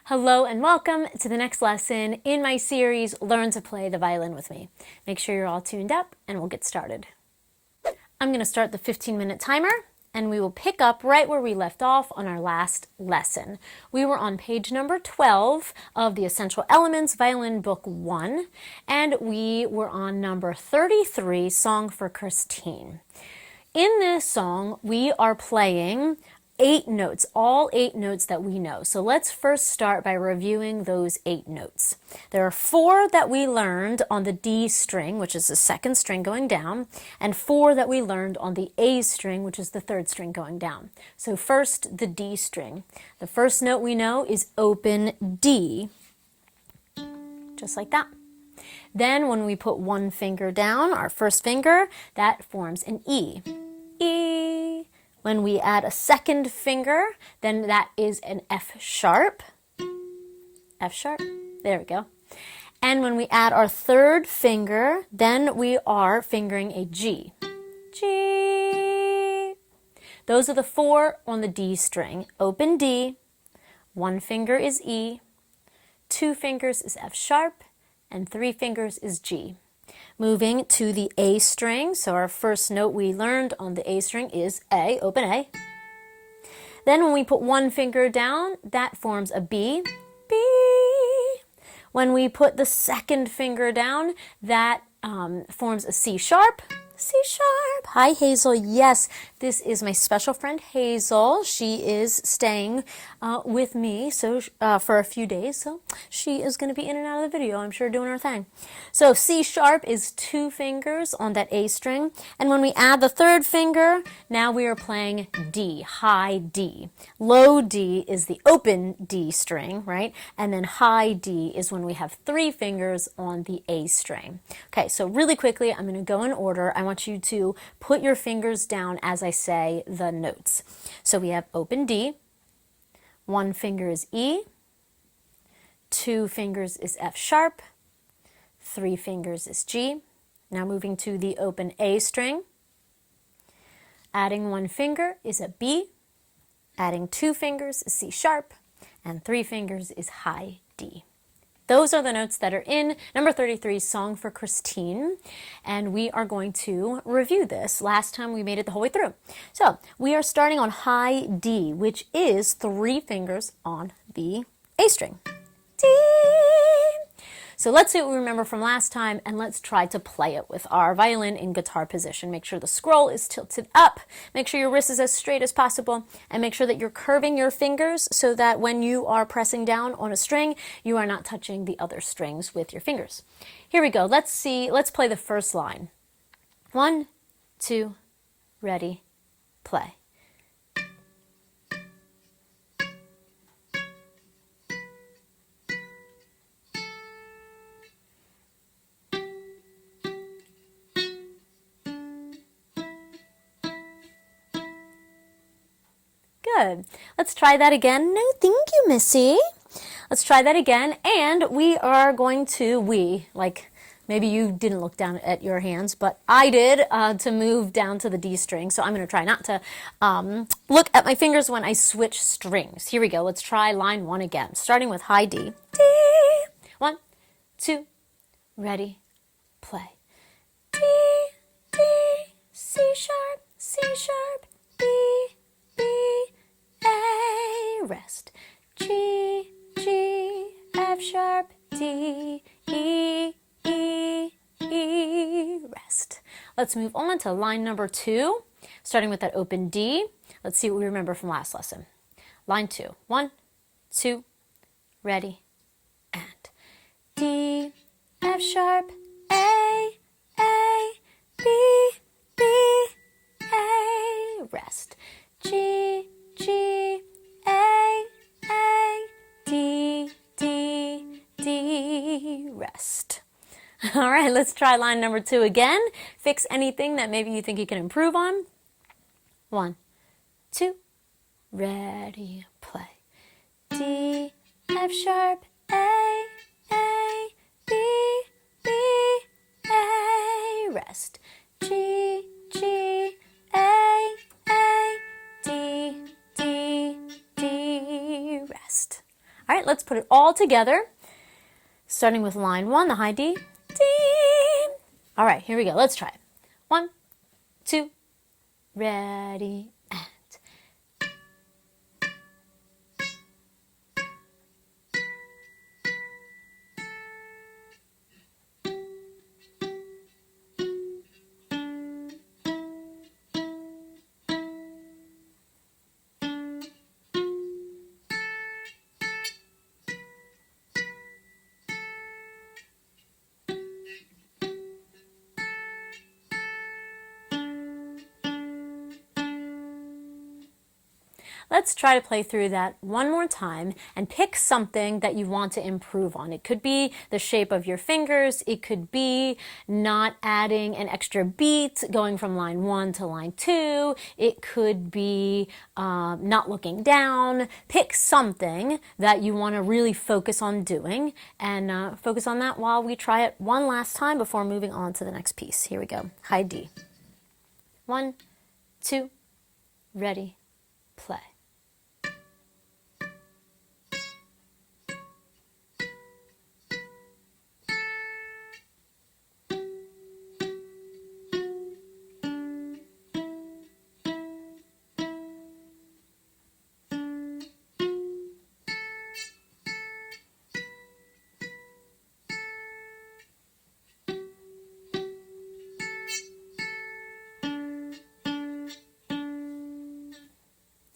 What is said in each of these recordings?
Hello and welcome to the next lesson in my series, Learn to Play the Violin with Me. Make sure you're all tuned up and we'll get started. I'm going to start the 15-minute timer and we will pick up right where we left off on our last lesson. We were on page number 12 of the Essential Elements Violin Book 1 and we were on number 33, Song for Christine. In this song, we are playing 8 notes, all 8 notes that we know. So let's first start by reviewing those 8 notes. There are 4 that we learned on the D string, which is the 2nd string going down, and 4 that we learned on the A string, which is the 3rd string going down. So first, the D string. The first note we know is open D, just like that. Then when we put one finger down, our first finger, that forms an E. E. When we add a second finger, then that is an F sharp. F sharp. There we go. And when we add our third finger, then we are fingering a G. G. Those are the 4 on the D string. Open D, 1 finger is E, 2 fingers is F sharp, and 3 fingers is G. Moving to the A string, so our first note we learned on the A string is A, open A. Then when we put one finger down, that forms a B, B. When we put the second finger down, that forms a C sharp, C sharp. Hi Hazel, yes, this is my special friend Hazel. She is staying with me for a few days, so she is going to be in and out of the video, I'm sure, doing her thing. So C sharp is 2 fingers on that A string, and when we add the third finger, now we are playing D, high D. Low D is the open D string, right? And then high D is when we have 3 fingers on the A string. Okay, so really quickly, I'm going to go in order. I want you to put your fingers down as I say the notes. So we have open D, 1 finger is E, 2 fingers is F sharp, 3 fingers is G. Now moving to the open A string, adding 1 finger is a B, adding 2 fingers is C sharp, and 3 fingers is high D. Those are the notes that are in number 33, Song for Christine, and we are going to review this. Last time we made it the whole way through. So we are starting on high D, which is 3 fingers on the A string. D. So let's see what we remember from last time, and let's try to play it with our violin in guitar position. Make sure the scroll is tilted up, make sure your wrist is as straight as possible, and make sure that you're curving your fingers so that when you are pressing down on a string, you are not touching the other strings with your fingers. Here we go. Let's play the first line. 1, 2, ready, play. Good. Let's try that again. No, thank you, Missy. Let's try that again. And we are going to, maybe you didn't look down at your hands, but I did, to move down to the D string. So I'm going to try not to look at my fingers when I switch strings. Here we go. Let's try line 1 again, starting with high D. D. 1, 2, ready, play. D, D, C sharp, C sharp, B, B, A, rest. G, G, F sharp, D, E, E, E, rest. Let's move on to line number 2, starting with that open D. Let's see what we remember from last lesson. Line 2, 1, 2, ready, and D, F sharp, A, B, B, A, rest. G, G, A, D, D, D, rest. All right, let's try line number 2 again. Fix anything that maybe you think you can improve on. 1, 2, ready, play. D, F sharp, A, B, B, A, rest. G, G, A, D, D, D, rest. All right, let's put it all together. Starting with line 1, the high D. D. All right, here we go. Let's try it. 1, 2, ready, and. Let's try to play through that one more time and pick something that you want to improve on. It could be the shape of your fingers. It could be not adding an extra beat going from line 1 to line 2. It could be not looking down. Pick something that you want to really focus on doing and focus on that while we try it one last time before moving on to the next piece. Here we go. High D. 1, 2, ready, play.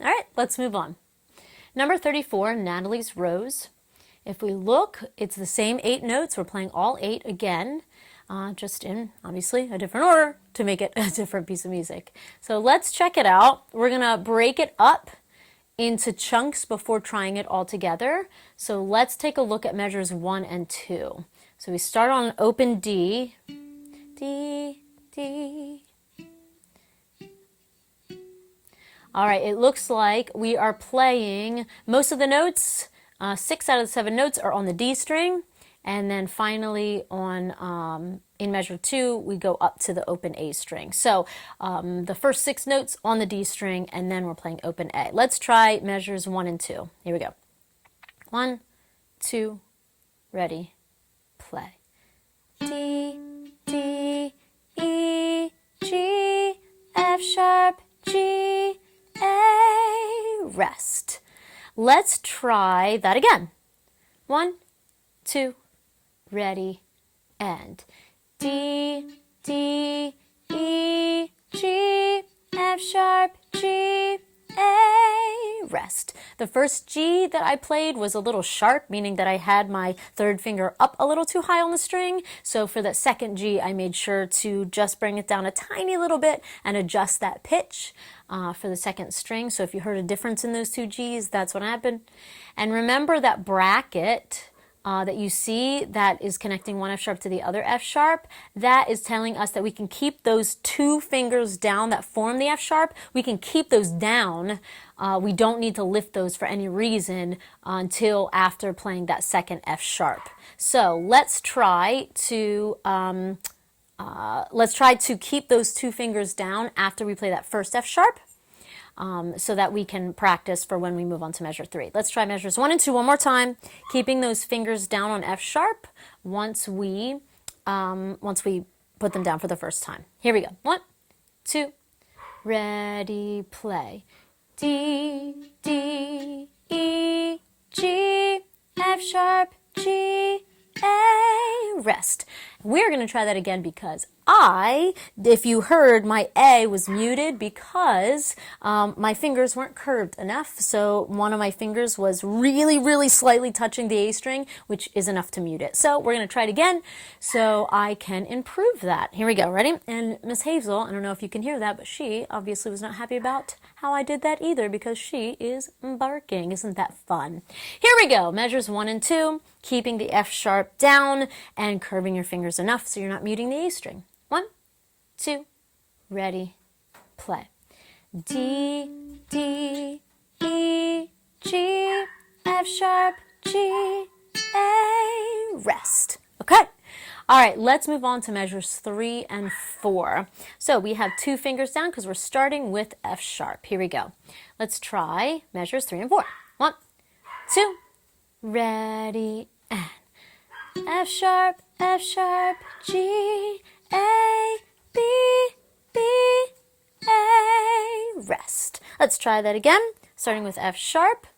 All right, let's move on. Number 34, Natalie's Rose. If we look, it's the same 8 notes. We're playing all 8 again, just in, obviously, a different order to make it a different piece of music. So let's check it out. We're going to break it up into chunks before trying it all together. So let's take a look at measures 1 and 2. So we start on an open D, D, D. All right, it looks like we are playing most of the notes. 6 out of the 7 notes are on the D string. And then finally on in measure 2, we go up to the open A string. So the first 6 notes on the D string, and then we're playing open A. Let's try measures 1 and 2. Here we go. 1, 2, ready, play. D, D, E, G, F sharp, G, A, rest. Let's try that again. 1, 2, ready, and D, D, E, G, F sharp, G, A, rest. The first G that I played was a little sharp, meaning that I had my third finger up a little too high on the string. So for the second G, I made sure to just bring it down a tiny little bit and adjust that pitch for the second string. So if you heard a difference in those 2 Gs, that's what happened. And remember that bracket that you see that is connecting one F sharp to the other F sharp, that is telling us that we can keep those 2 fingers down that form the F sharp. We can keep those down. We don't need to lift those for any reason until after playing that second F sharp. So let's try to keep those 2 fingers down after we play that first F sharp. So that we can practice for when we move on to measure 3. Let's try measures 1 and 2 one more time, keeping those fingers down on F sharp once we put them down for the first time. Here we go. 1, 2, ready, play. D, D, E, G, F sharp, G, A, rest. We're going to try that again because if you heard, my A was muted because my fingers weren't curved enough. So one of my fingers was really, really slightly touching the A string, which is enough to mute it. So we're going to try it again so I can improve that. Here we go. Ready? And Miss Hazel, I don't know if you can hear that, but she obviously was not happy about how I did that either because she is barking. Isn't that fun? Here we go. Measures 1 and 2, keeping the F sharp down and curving your fingers enough so you're not muting the A string. 1, 2, ready, play. D, D, E, G, F sharp, G, A, rest. Okay. All right, let's move on to measures 3 and 4. So we have 2 fingers down because we're starting with F sharp. Here we go. Let's try measures 3 and 4. 1, 2, ready, and F sharp, G, A, B, B, A, rest. Let's try that again, starting with F sharp.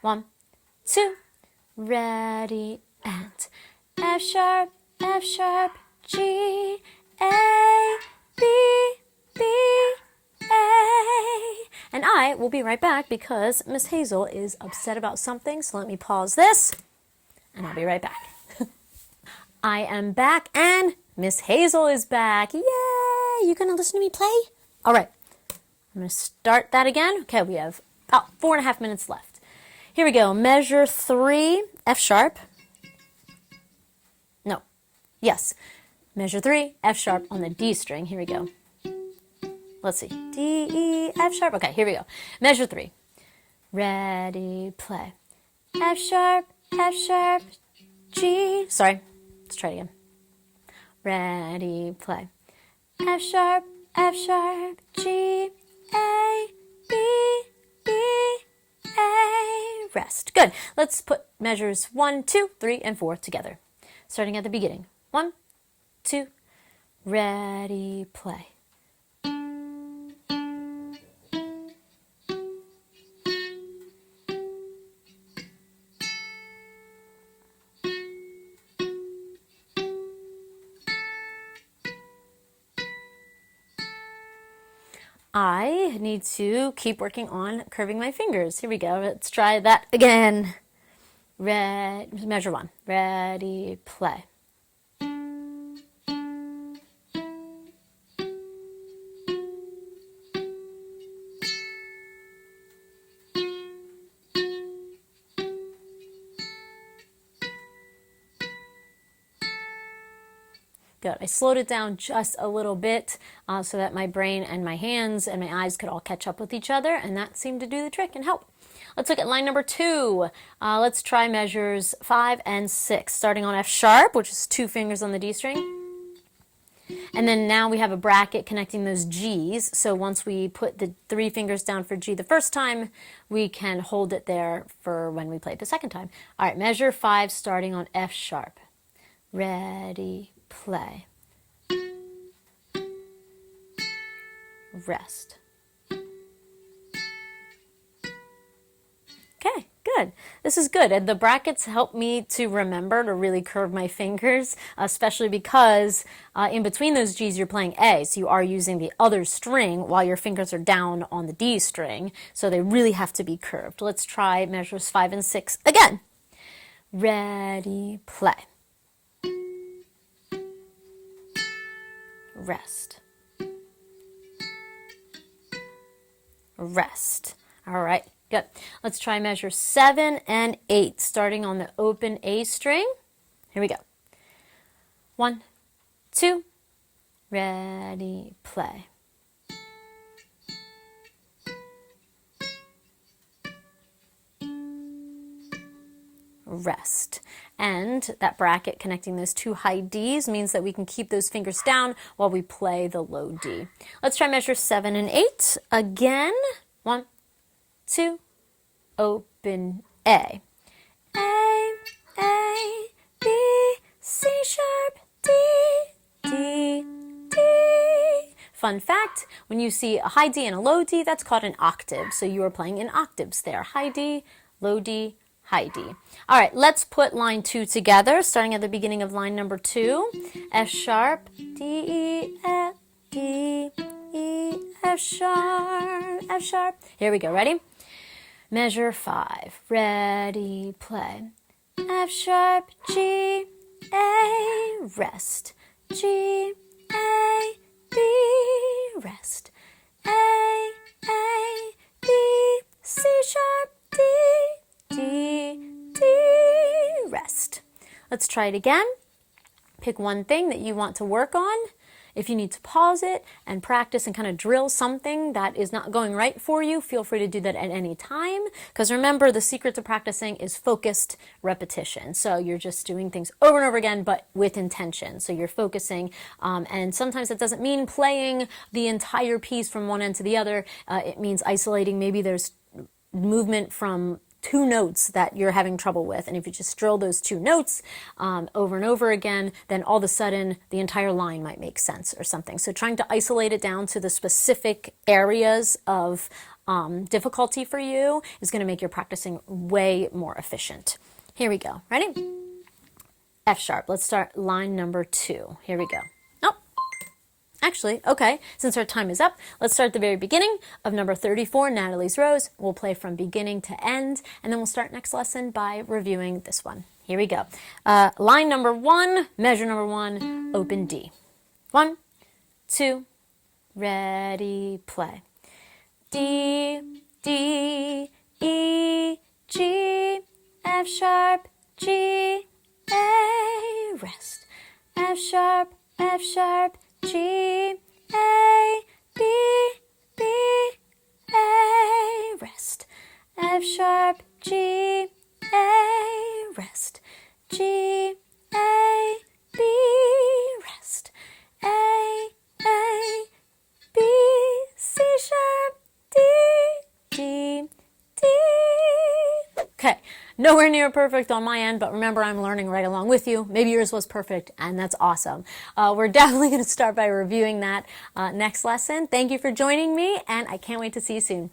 1, 2, ready, and F sharp, G, A, B, B, A. And I will be right back because Miss Hazel is upset about something, so let me pause this, and I'll be right back. I am back, and Miss Hazel is back. Yay! You gonna listen to me play? All right, I'm gonna start that again. Okay, we have about 4.5 minutes left. Here we go. Measure 3, F sharp. No, yes. Measure 3, F sharp on the D string. Here we go. Let's see. D, E, F sharp. Okay, here we go. Measure 3. Ready, play. F sharp, G. Sorry. Let's try it again. Ready, play. F sharp, G, A, B, B, A, rest. Good. Let's put measures 1, 2, 3, and 4 together. Starting at the beginning. 1, 2, ready, play. I need to keep working on curving my fingers. Here we go. Let's try that again. Measure 1. Ready, play. Good. I slowed it down just a little bit so that my brain and my hands and my eyes could all catch up with each other, and that seemed to do the trick and help. Let's look at line number 2. Let's try measures 5 and 6, starting on F sharp, which is 2 fingers on the D string. And then now we have a bracket connecting those G's, so once we put the 3 fingers down for G the first time, we can hold it there for when we play it the second time. All right, measure 5 starting on F sharp. Ready, play. Rest. Okay, good. This is good. And the brackets help me to remember to really curve my fingers, especially because in between those G's you're playing A, so you are using the other string while your fingers are down on the D string, so they really have to be curved. Let's try measures 5 and 6 again. Ready, play. Rest. Rest. All right, good. Let's try measure 7 and 8, starting on the open A string. Here we go. 1, 2, ready, play. Rest. And that bracket connecting those 2 high Ds means that we can keep those fingers down while we play the low D. Let's try measure 7 and 8 again. 1, 2, open A. A, B, C sharp, D, D, D. Fun fact, when you see a high D and a low D, that's called an octave. So you are playing in octaves there. High D, low D, high D. All right, let's put line 2 together, starting at the beginning of line number 2. F sharp, D, E, F, D, E, F sharp, F sharp. Here we go, ready? Measure 5, ready, play. F sharp, G, A, rest. G, A, B, rest. A, B, C sharp, D, D, D, rest. Let's try it again. Pick one thing that you want to work on. If you need to pause it and practice and kind of drill something that is not going right for you, feel free to do that at any time. Because remember, the secret to practicing is focused repetition. So you're just doing things over and over again, but with intention. So you're focusing, and sometimes it doesn't mean playing the entire piece from one end to the other. It means isolating. Maybe there's movement from two notes that you're having trouble with. And if you just drill those two notes over and over again, then all of a sudden the entire line might make sense or something. So trying to isolate it down to the specific areas of difficulty for you is going to make your practicing way more efficient. Here we go. Ready? F sharp. Let's start line number 2. Here we go. Oh, actually, okay, since our time is up, let's start at the very beginning of number 34, Natalie's Rose. We'll play from beginning to end, and then we'll start next lesson by reviewing this one. Here we go. Line number 1, measure number 1, open D. 1, 2, ready, play. D, D, E, G, F sharp, G, A, rest. F sharp, G, A, B, B, A, rest. F sharp, G, A, rest. G, A, B, rest. A, B, C sharp, D, D, D. Okay, nowhere near perfect on my end, but remember I'm learning right along with you. Maybe yours was perfect, and that's awesome. We're definitely going to start by reviewing that next lesson. Thank you for joining me, and I can't wait to see you soon.